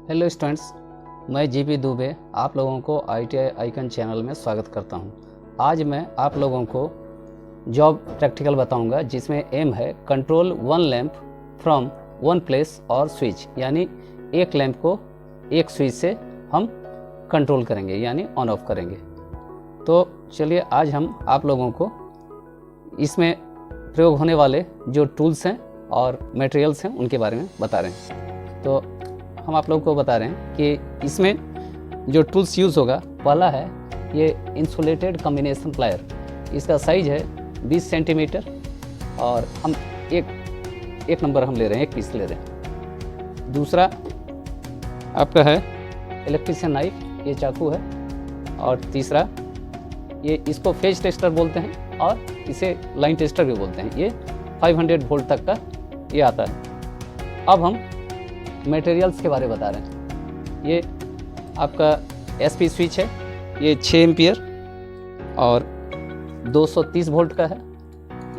Hello students, मैं GP Dubey आप लोगों को ITI आइकन चैनल में स्वागत करता हूं। आज मैं आप लोगों को जॉब प्रैक्टिकल बताऊंगा जिसमें एम है control one lamp from one place और स्विच, यानी एक लैंप को एक स्विच से हम कंट्रोल करेंगे यानी ऑन ऑफ करेंगे। तो चलिए आज हम आप लोगों को इसमें प्रयोग होने वाले जो टूल्स हैं और मटेरियल्स हैं उनके बारे में बता रहे हैं। तो हम आप लोगों को बता रहे हैं कि इसमें जो टूल्स यूज़ होगा, पहला है ये इंसुलेटेड कॉम्बिनेशन प्लायर। इसका साइज है 20 सेंटीमीटर और हम एक नंबर हम ले रहे हैं, एक पीस ले रहे हैं। दूसरा आपका है इलेक्ट्रिशियन नाइफ, ये चाकू है। और तीसरा ये इसको फेज टेस्टर बोलते हैं और इसे लाइन टेस्टर भी बोलते हैं। ये 500 वोल्ट तक का ये आता है। अब हम मटेरियल्स के बारे में बता रहे हैं। ये आपका SP स्विच है, ये 6 एम्पियर और 230 वोल्ट का है।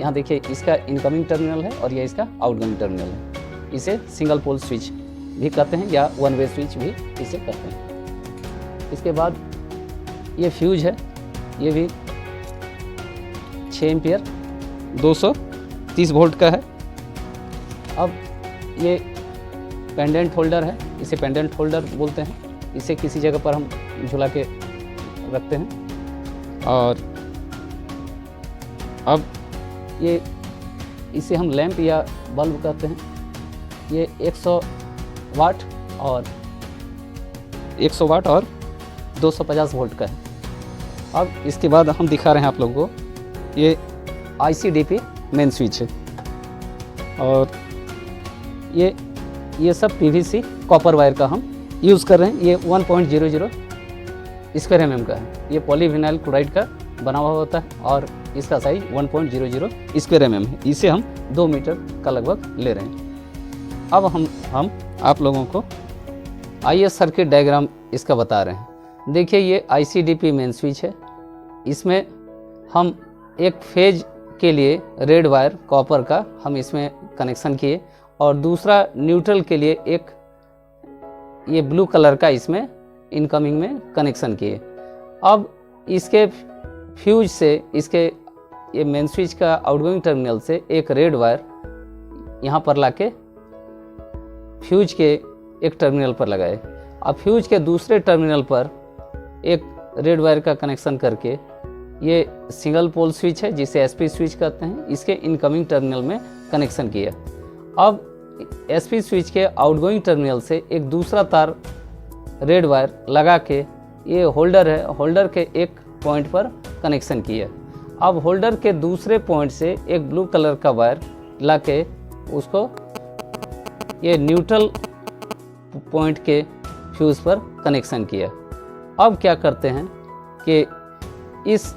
यहाँ देखिए इसका इनकमिंग टर्मिनल है और ये इसका आउटगोइंग टर्मिनल है। इसे सिंगल पोल स्विच भी कहते हैं या वन वे स्विच भी इसे कहते हैं। इसके बाद ये फ्यूज है, ये भी 6 एम्पियर 230 वोल्ट का है। अब ये पेंडेंट होल्डर है, इसे पेंडेंट होल्डर बोलते हैं। इसे किसी जगह पर हम झुला के रखते हैं। और अब ये इसे हम लैंप या बल्ब कहते हैं। ये 100 वाट और 250 वोल्ट का है। अब इसके बाद हम दिखा रहे हैं आप लोगों को, ये ICDP मेन स्विच है और ये सब PVC कॉपर वायर का हम यूज़ कर रहे हैं। ये 1.00 स्क्वायर mm का है। ये पॉलीविनाइल क्लोराइड का बना हुआ होता है और इसका साइज 1.00 स्क्वायर mm है। इसे हम 2 मीटर का लगभग ले रहे हैं। अब हम आप लोगों को IS सर्किट डायग्राम इसका बता रहे हैं। देखिए ये ICDP मेन स्विच है। इसमें हम एक फेज के लिए रेड वायर कॉपर का हम इसमें कनेक्शन किए और दूसरा न्यूट्रल के लिए एक ये ब्लू कलर का इसमें इनकमिंग में कनेक्शन किए। अब इसके फ्यूज से इसके ये मेन स्विच का आउटगोइंग टर्मिनल से एक रेड वायर यहाँ पर लाके फ्यूज के एक टर्मिनल पर लगाए। अब फ्यूज के दूसरे टर्मिनल पर एक रेड वायर का कनेक्शन करके ये सिंगल पोल स्विच है जिसे SP स्विच कहते हैं, इसके इनकमिंग टर्मिनल में कनेक्शन किया। अब SP स्विच के आउटगोइंग टर्मिनल से एक दूसरा तार रेड वायर लगा के ये होल्डर है, होल्डर के एक पॉइंट पर कनेक्शन किया। अब होल्डर के दूसरे पॉइंट से एक ब्लू कलर का वायर ला के उसको ये न्यूट्रल पॉइंट के फ्यूज पर कनेक्शन किया। अब क्या करते हैं कि इस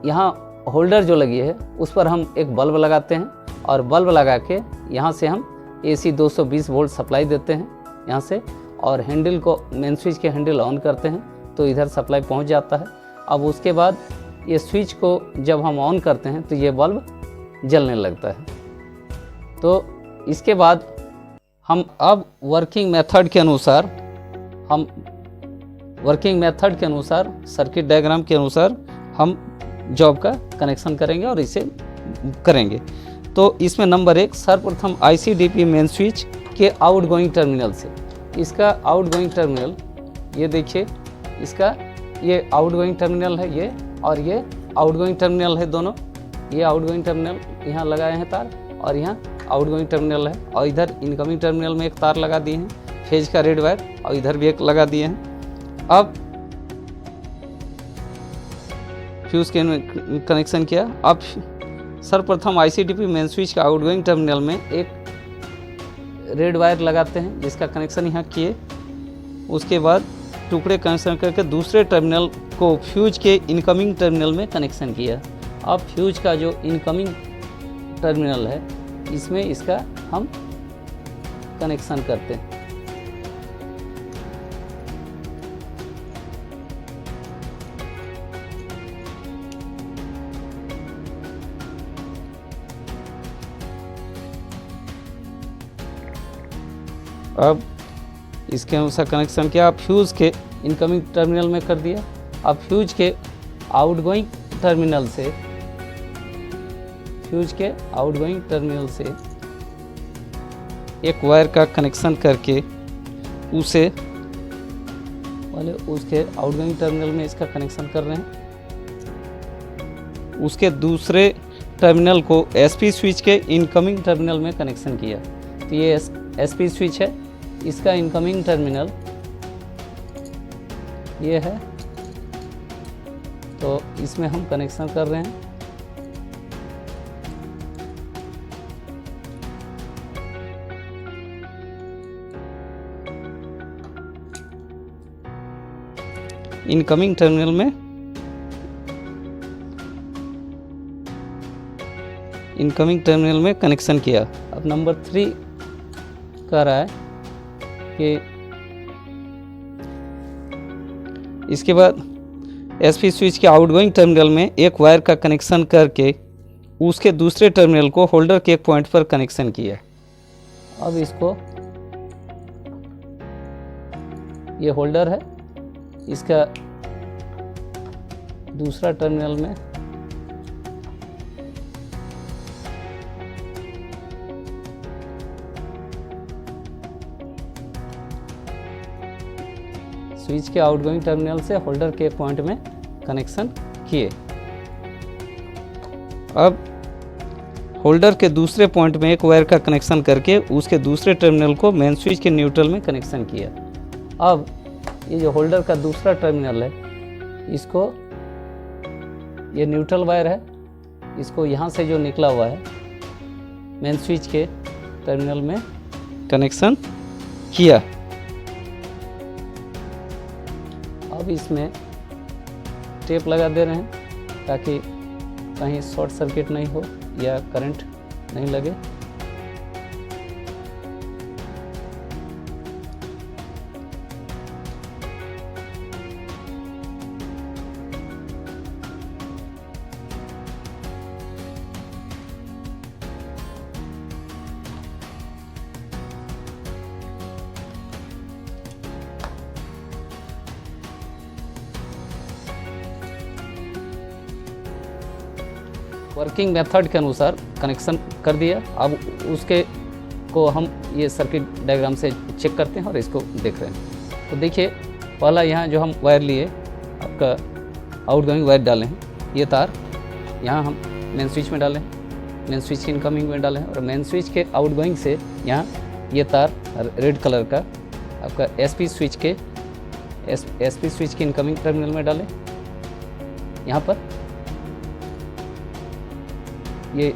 यहाँ होल्डर जो लगी है उस पर हम एक बल्ब लगाते हैं और बल्ब लगा के यहाँ से हम AC 220 वोल्ट सप्लाई देते हैं यहाँ से, और हैंडल को मेन स्विच के हैंडल ऑन करते हैं तो इधर सप्लाई पहुँच जाता है। अब उसके बाद ये स्विच को जब हम ऑन करते हैं तो ये बल्ब जलने लगता है। तो इसके बाद हम अब वर्किंग मेथड के अनुसार सर्किट डायग्राम के अनुसार हम जॉब का कनेक्शन करेंगे और इसे करेंगे। तो इसमें नंबर 1 सर्वप्रथम ICDP मेन स्विच के आउटगोइंग टर्मिनल से, इसका आउटगोइंग टर्मिनल ये देखिए, इसका ये आउटगोइंग टर्मिनल है ये, और ये आउटगोइंग टर्मिनल है दोनों। ये आउटगोइंग टर्मिनल यहाँ लगाए हैं तार और यहाँ आउटगोइंग टर्मिनल है, और इधर इनकमिंग टर्मिनल में एक तार लगा दिए हैं फेज का रेड वायर, और इधर भी एक लगा दिए हैं। अब फ्यूज के कनेक्शन किया। अब सर्वप्रथम ICDP मेन स्विच का आउटगोइंग टर्मिनल में एक रेड वायर लगाते हैं जिसका कनेक्शन यहाँ किए। उसके बाद टुकड़े कनेक्शन करके दूसरे टर्मिनल को फ्यूज के इनकमिंग टर्मिनल में कनेक्शन किया। अब फ्यूज का जो इनकमिंग टर्मिनल है इसमें इसका हम कनेक्शन करते हैं। अब इसके अनुसार कनेक्शन किया। अब फ्यूज़ के इनकमिंग टर्मिनल में कर दिया। अब फ्यूज के आउटगोइंग टर्मिनल से एक वायर का कनेक्शन करके उसके आउटगोइंग टर्मिनल में इसका कनेक्शन कर रहे हैं। उसके दूसरे टर्मिनल को एसपी स्विच के इनकमिंग टर्मिनल में कनेक्शन किया। तो ये एसपी स्विच है, इसका इनकमिंग टर्मिनल ये है, तो इसमें हम कनेक्शन कर रहे हैं। इनकमिंग टर्मिनल में कनेक्शन किया। अब नंबर 3 कह रहा है कि इसके बाद एसपी स्विच के आउटगोइंग टर्मिनल में एक वायर का कनेक्शन करके उसके दूसरे टर्मिनल को होल्डर के एक पॉइंट पर कनेक्शन किया। अब इसको, ये होल्डर है, इसका दूसरा टर्मिनल में स्विच के आउटगोइंग टर्मिनल से होल्डर के पॉइंट में कनेक्शन किए। अब होल्डर के दूसरे पॉइंट में एक वायर का कनेक्शन करके उसके दूसरे टर्मिनल को मेन स्विच के न्यूट्रल में कनेक्शन किया। अब ये जो होल्डर का दूसरा टर्मिनल है, इसको, ये न्यूट्रल वायर है, इसको यहाँ से जो निकला हुआ है मेन स्विच के टर्मिनल में कनेक्शन किया। अब इसमें टेप लगा दे रहे हैं ताकि कहीं शॉर्ट सर्किट नहीं हो या करंट नहीं लगे। वर्किंग मेथड के अनुसार कनेक्शन कर दिया। अब उसके को हम ये सर्किट डायग्राम से चेक करते हैं और इसको देख रहे हैं। तो देखिए, पहला यहाँ जो हम वायर लिए, आपका आउटगोइंग वायर डाले हैं, ये तार यहाँ हम मेन स्विच में डालें, मेन स्विच की इनकमिंग में डालें, और मेन स्विच के आउटगोइंग से यहाँ ये तार रेड कलर का आपका एसपी स्विच के इनकमिंग टर्मिनल में डालें। यहाँ पर ये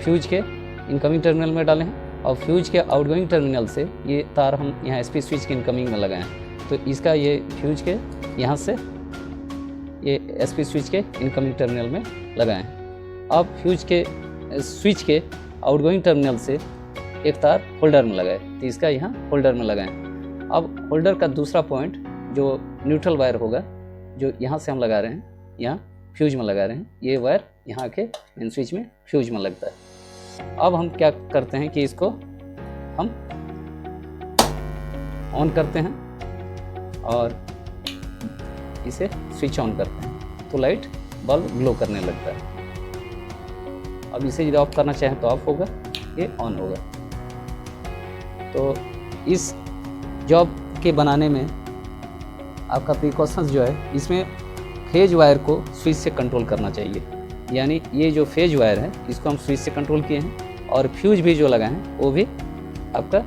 फ्यूज के इनकमिंग टर्मिनल में डाले हैं और फ्यूज के आउटगोइंग टर्मिनल से ये तार हम यहाँ एसपी स्विच के इनकमिंग में लगाए हैं। तो इसका ये फ्यूज के यहाँ से ये एसपी स्विच के इनकमिंग टर्मिनल में लगाए हैं। अब फ्यूज के स्विच के आउटगोइंग टर्मिनल से एक तार होल्डर में लगाए, तो इसका यहाँ होल्डर में लगाएं। अब होल्डर का दूसरा पॉइंट जो न्यूट्रल वायर होगा, जो यहाँ से हम लगा रहे हैं, यहाँ फ्यूज में लगा रहे हैं, ये वायर यहाँ के मेन स्विच में फ्यूज में लगता है। अब हम क्या करते हैं कि इसको हम ऑन करते हैं और इसे स्विच ऑन करते हैं, तो लाइट बल्ब ग्लो करने लगता है। अब इसे यदि ऑफ करना चाहें तो ऑफ होगा, ये ऑन होगा। तो इस जॉब के बनाने में आपका प्रिकॉशंस जो है, इसमें फेज वायर को स्विच से कंट्रोल करना चाहिए। यानी ये जो फेज वायर है, इसको हम स्विच से कंट्रोल किए हैं, और फ्यूज भी जो लगाए हैं वो भी आपका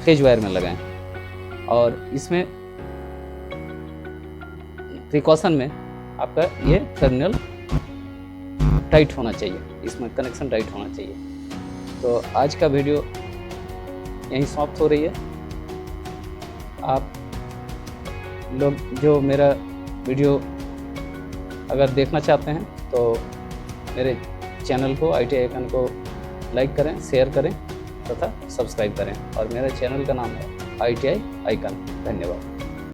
फेज वायर में लगाएं। और इसमें प्रिकॉशन में आपका ये टर्मिनल टाइट होना चाहिए, इसमें कनेक्शन टाइट होना चाहिए। तो आज का वीडियो यहीं समाप्त हो रही है। आप लोग जो मेरा वीडियो अगर देखना चाहते हैं तो मेरे चैनल को ITI आइकन को लाइक करें, शेयर करें तथा सब्सक्राइब करें। और मेरे चैनल का नाम है ITI आइकन। धन्यवाद।